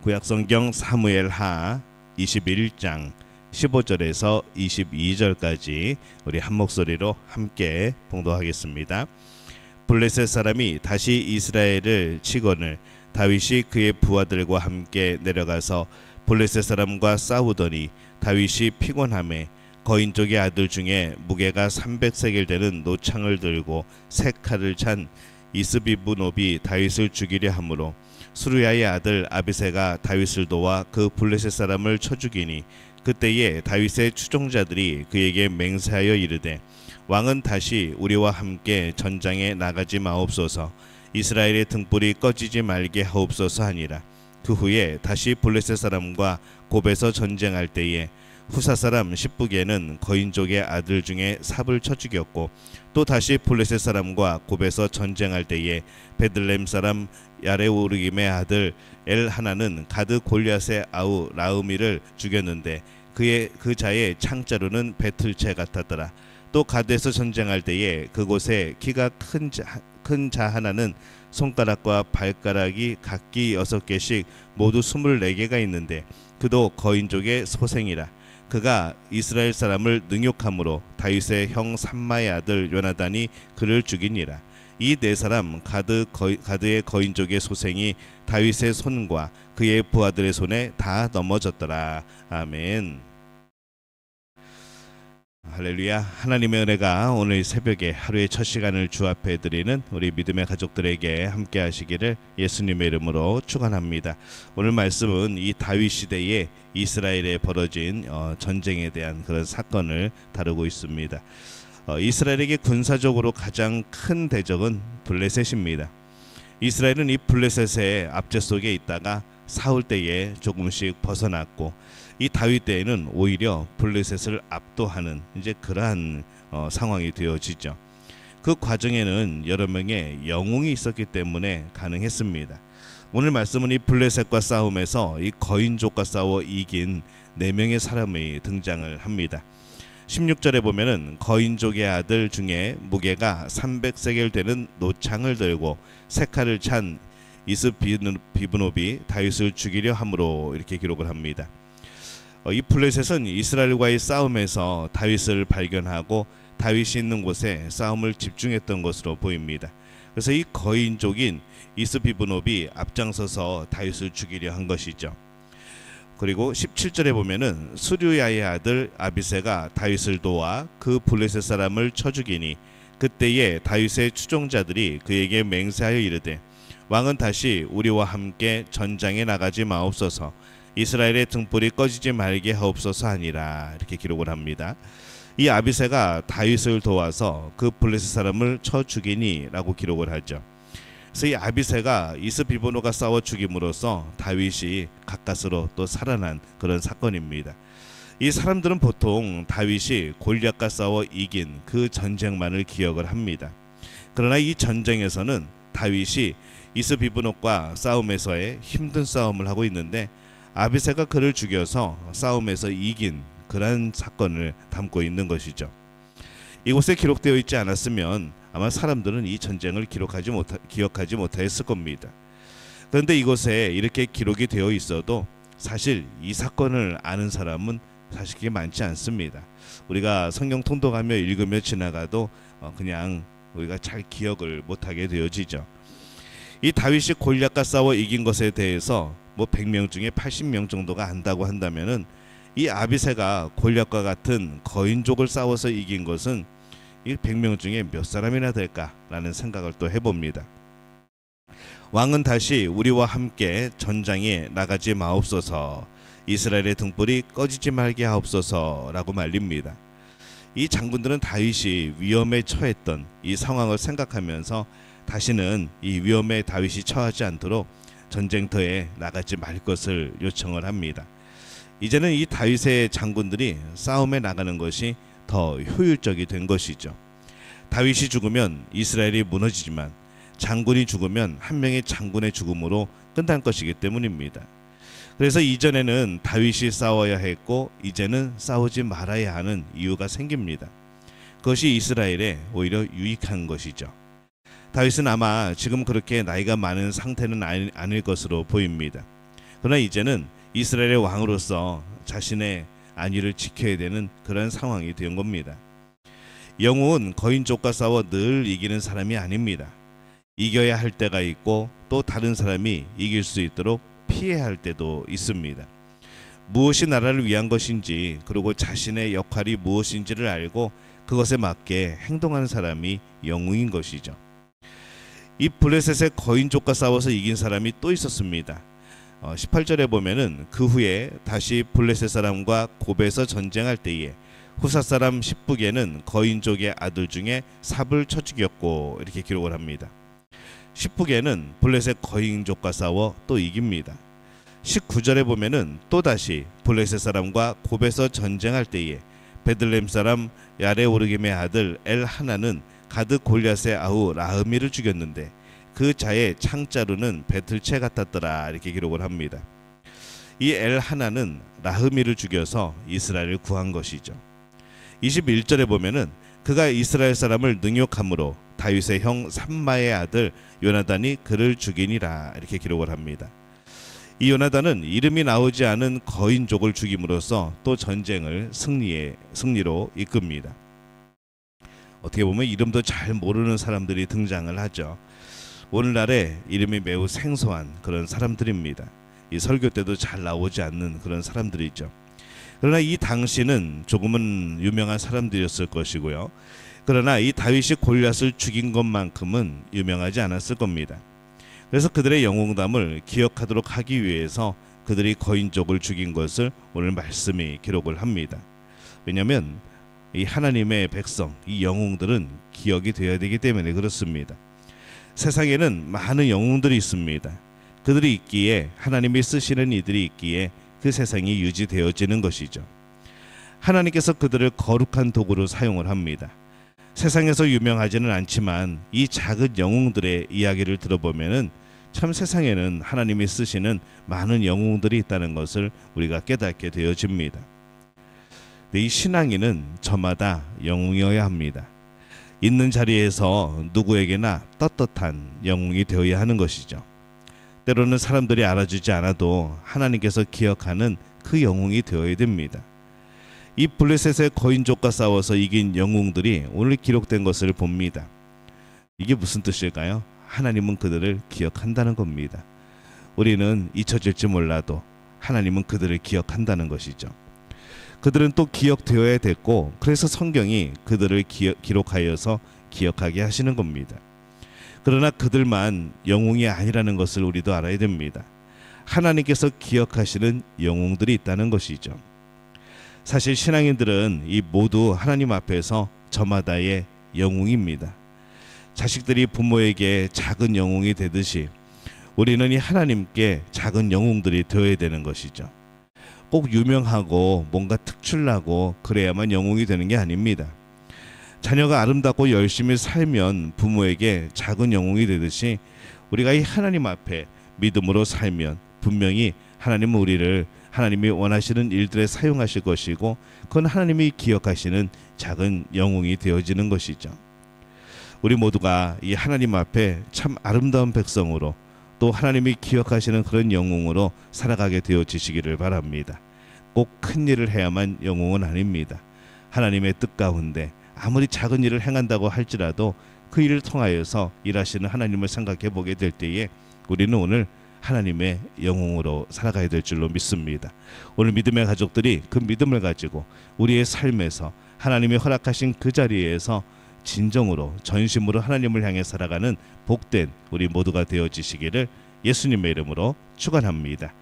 구약성경 사무엘하 21장 15절에서 22절까지 우리 한 목소리로 함께 봉독하겠습니다. 블레셋 사람이 다시 이스라엘을 치거늘 다윗이 그의 부하들과 함께 내려가서 블레셋 사람과 싸우더니 다윗이 피곤함에 거인 쪽의 아들 중에 무게가 300세겔 되는 노창을 들고 세 칼을 찬 이스비브노비 다윗을 죽이려 하므로 수르야의 아들 아비새가 다윗을 도와 그 블레셋 사람을 쳐 죽이니 그때에 다윗의 추종자들이 그에게 맹세하여 이르되 왕은 다시 우리와 함께 전장에 나가지 마옵소서 이스라엘의 등불이 꺼지지 말게 하옵소서 하니라. 그 후에 다시 블레셋 사람과 곱에서 전쟁할 때에 후사 사람 십부게는 거인족의 아들 중에 삽을 쳐 죽였고 또 다시 블레셋 사람과 곱에서 전쟁할 때에 베들레헴 사람 야레오르김의 아들 엘하나는 가드 골리앗의 아우 라우미를 죽였는데 그 자의 창자루는 배틀채 같았더라. 또 가드에서 전쟁할 때에 그곳에 키가 큰 자 하나는 손가락과 발가락이 각기 6개씩 모두 24개가 있는데 그도 거인족의 소생이라. 그가 이스라엘 사람을 능욕함으로 다윗의 형 삼마의 아들 요나단이 그를 죽이니라. 이 네 사람 가드의 거인족의 소생이 다윗의 손과 그의 부하들의 손에 다 넘어졌더라. 아멘. 할렐루야. 하나님의 은혜가 오늘 새벽에 하루의 첫 시간을 주 앞에 드리는 우리 믿음의 가족들에게 함께 하시기를 예수님의 이름으로 축원합니다. 오늘 말씀은 이 다윗 시대에 이스라엘에 벌어진 전쟁에 대한 그런 사건을 다루고 있습니다. 이스라엘에게 군사적으로 가장 큰 대적은 블레셋입니다. 이스라엘은 이 블레셋의 압제 속에 있다가 사울 때에 조금씩 벗어났고 이 다윗 때에는 오히려 블레셋을 압도하는 이제 그러한 상황이 되어지죠. 그 과정에는 여러 명의 영웅이 있었기 때문에 가능했습니다. 오늘 말씀은 이 블레셋과 싸움에서 이 거인족과 싸워 이긴 4명의 사람이 등장을 합니다. 16절에 보면은 거인족의 아들 중에 무게가 300세겔 되는 노창을 들고 세 칼을 찬 이스비브노비 다윗을 죽이려 함으로 이렇게 기록을 합니다. 이 블레셋은 이스라엘과의 싸움에서 다윗을 발견하고 다윗이 있는 곳에 싸움을 집중했던 것으로 보입니다. 그래서 이 거인족인 이스비브노비 앞장서서 다윗을 죽이려 한 것이죠. 그리고 17절에 보면은 수르야의 아들 아비새가 다윗을 도와 그 블레셋 사람을 쳐 죽이니 그때에 다윗의 추종자들이 그에게 맹세하여 이르되 왕은 다시 우리와 함께 전장에 나가지 마옵소서 이스라엘의 등불이 꺼지지 말게 하옵소서 하니라. 이렇게 기록을 합니다. 이 아비새가 다윗을 도와서 그 블레셋 사람을 쳐 죽이니 라고 기록을 하죠. 그래서 이 아비새가 이스비브노가 싸워 죽임으로써 다윗이 가까스로 또 살아난 그런 사건입니다. 이 사람들은 보통 다윗이 골리앗과 싸워 이긴 그 전쟁만을 기억을 합니다. 그러나 이 전쟁에서는 다윗이 이스비브노과 싸움에서의 힘든 싸움을 하고 있는데 아비새가 그를 죽여서 싸움에서 이긴 그런 사건을 담고 있는 것이죠. 이곳에 기록되어 있지 않았으면 아마 사람들은 이 전쟁을 기억하지 못했을 겁니다. 그런데 이곳에 이렇게 기록이 되어 있어도 사실 이 사건을 아는 사람은 사실 그게 많지 않습니다. 우리가 성경 통독하며 읽으며 지나가도 그냥 우리가 잘 기억을 못하게 되어지죠. 이 다윗이 골리앗과 싸워 이긴 것에 대해서 100명 중에 80명 정도가 안다고 한다면은 이 아비새가 골리앗과 같은 거인족을 싸워서 이긴 것은 이 100명 중에 몇 사람이나 될까라는 생각을 또 해봅니다. 왕은 다시 우리와 함께 전장에 나가지 마옵소서 이스라엘의 등불이 꺼지지 말게 하옵소서라고 말립니다. 이 장군들은 다윗이 위험에 처했던 이 상황을 생각하면서 다시는 이 위험에 다윗이 처하지 않도록 전쟁터에 나가지 말 것을 요청을 합니다. 이제는 이 다윗의 장군들이 싸움에 나가는 것이 더 효율적이 된 것이죠. 다윗이 죽으면 이스라엘이 무너지지만 장군이 죽으면 한 명의 장군의 죽음으로 끝날 것이기 때문입니다. 그래서 이전에는 다윗이 싸워야 했고 이제는 싸우지 말아야 하는 이유가 생깁니다. 그것이 이스라엘에 오히려 유익한 것이죠. 다윗은 아마 지금 그렇게 나이가 많은 상태는 아닐 것으로 보입니다. 그러나 이제는 이스라엘의 왕으로서 자신의 안위를 지켜야 되는 그런 상황이 된 겁니다. 영웅은 거인족과 싸워 늘 이기는 사람이 아닙니다. 이겨야 할 때가 있고 또 다른 사람이 이길 수 있도록 피해야 할 때도 있습니다. 무엇이 나라를 위한 것인지, 그리고 자신의 역할이 무엇인지를 알고 그것에 맞게 행동하는 사람이 영웅인 것이죠. 이 블레셋의 거인족과 싸워서 이긴 사람이 또 있었습니다. 18절에 보면은 그 후에 다시 블레셋 사람과 곱에서 전쟁할 때에 후사 사람 십북에는 거인족의 아들 중에 삽을 쳐 죽였고, 이렇게 기록을 합니다. 십북에는 블레셋 거인족과 싸워 또 이깁니다. 19절에 보면은 또다시 블레셋 사람과 곱에서 전쟁할 때에 베들레헴 사람 야레오르김의 아들 엘하나는 가드 골리앗의 아우 라흐미를 죽였는데 그 자의 창자루는 배틀채 같았더라, 이렇게 기록을 합니다. 이 엘하나는 라흐미를 죽여서 이스라엘을 구한 것이죠. 21절에 보면은 그가 이스라엘 사람을 능욕함으로 다윗의 형 삼마의 아들 요나단이 그를 죽이니라, 이렇게 기록을 합니다. 이 요나단은 이름이 나오지 않은 거인족을 죽임으로써 또 전쟁을 승리로 이끕니다. 어떻게 보면 이름도 잘 모르는 사람들이 등장을 하죠. 오늘날에 이름이 매우 생소한 그런 사람들입니다. 이 설교 때도 잘 나오지 않는 그런 사람들이죠. 그러나 이 당시는 조금은 유명한 사람들이었을 것이고요. 그러나 이 다윗이 골리앗을 죽인 것만큼은 유명하지 않았을 겁니다. 그래서 그들의 영웅담을 기억하도록 하기 위해서 그들이 거인족을 죽인 것을 오늘 말씀이 기록을 합니다. 왜냐하면 이 하나님의 백성, 이 영웅들은 기억이 되어야 되기 때문에 그렇습니다. 세상에는 많은 영웅들이 있습니다. 그들이 있기에, 하나님이 쓰시는 이들이 있기에 그 세상이 유지되어지는 것이죠. 하나님께서 그들을 거룩한 도구로 사용을 합니다. 세상에서 유명하지는 않지만 이 작은 영웅들의 이야기를 들어보면은 참 세상에는 하나님이 쓰시는 많은 영웅들이 있다는 것을 우리가 깨닫게 되어집니다. 이 신앙인은 저마다 영웅이어야 합니다. 있는 자리에서 누구에게나 떳떳한 영웅이 되어야 하는 것이죠. 때로는 사람들이 알아주지 않아도 하나님께서 기억하는 그 영웅이 되어야 됩니다. 이 블레셋의 거인족과 싸워서 이긴 영웅들이 오늘 기록된 것을 봅니다. 이게 무슨 뜻일까요? 하나님은 그들을 기억한다는 겁니다. 우리는 잊혀질지 몰라도 하나님은 그들을 기억한다는 것이죠. 그들은 또 기억되어야 됐고, 그래서 성경이 그들을 기록하여서 기억하게 하시는 겁니다. 그러나 그들만 영웅이 아니라는 것을 우리도 알아야 됩니다. 하나님께서 기억하시는 영웅들이 있다는 것이죠. 사실 신앙인들은 이 모두 하나님 앞에서 저마다의 영웅입니다. 자식들이 부모에게 작은 영웅이 되듯이 우리는 이 하나님께 작은 영웅들이 되어야 되는 것이죠. 꼭 유명하고 뭔가 특출나고 그래야만 영웅이 되는 게 아닙니다. 자녀가 아름답고 열심히 살면 부모에게 작은 영웅이 되듯이 우리가 이 하나님 앞에 믿음으로 살면 분명히 하나님은 우리를 하나님이 원하시는 일들에 사용하실 것이고, 그건 하나님이 기억하시는 작은 영웅이 되어지는 것이죠. 우리 모두가 이 하나님 앞에 참 아름다운 백성으로, 또 하나님이 기억하시는 그런 영웅으로 살아가게 되어지시기를 바랍니다. 꼭 큰 일을 해야만 영웅은 아닙니다. 하나님의 뜻 가운데 아무리 작은 일을 행한다고 할지라도 그 일을 통하여서 일하시는 하나님을 생각해 보게 될 때에 우리는 오늘 하나님의 영웅으로 살아가야 될 줄로 믿습니다. 오늘 믿음의 가족들이 그 믿음을 가지고 우리의 삶에서 하나님이 허락하신 그 자리에서 진정으로 전심으로 하나님을 향해 살아가는 복된 우리 모두가 되어지시기를 예수님의 이름으로 축원합니다.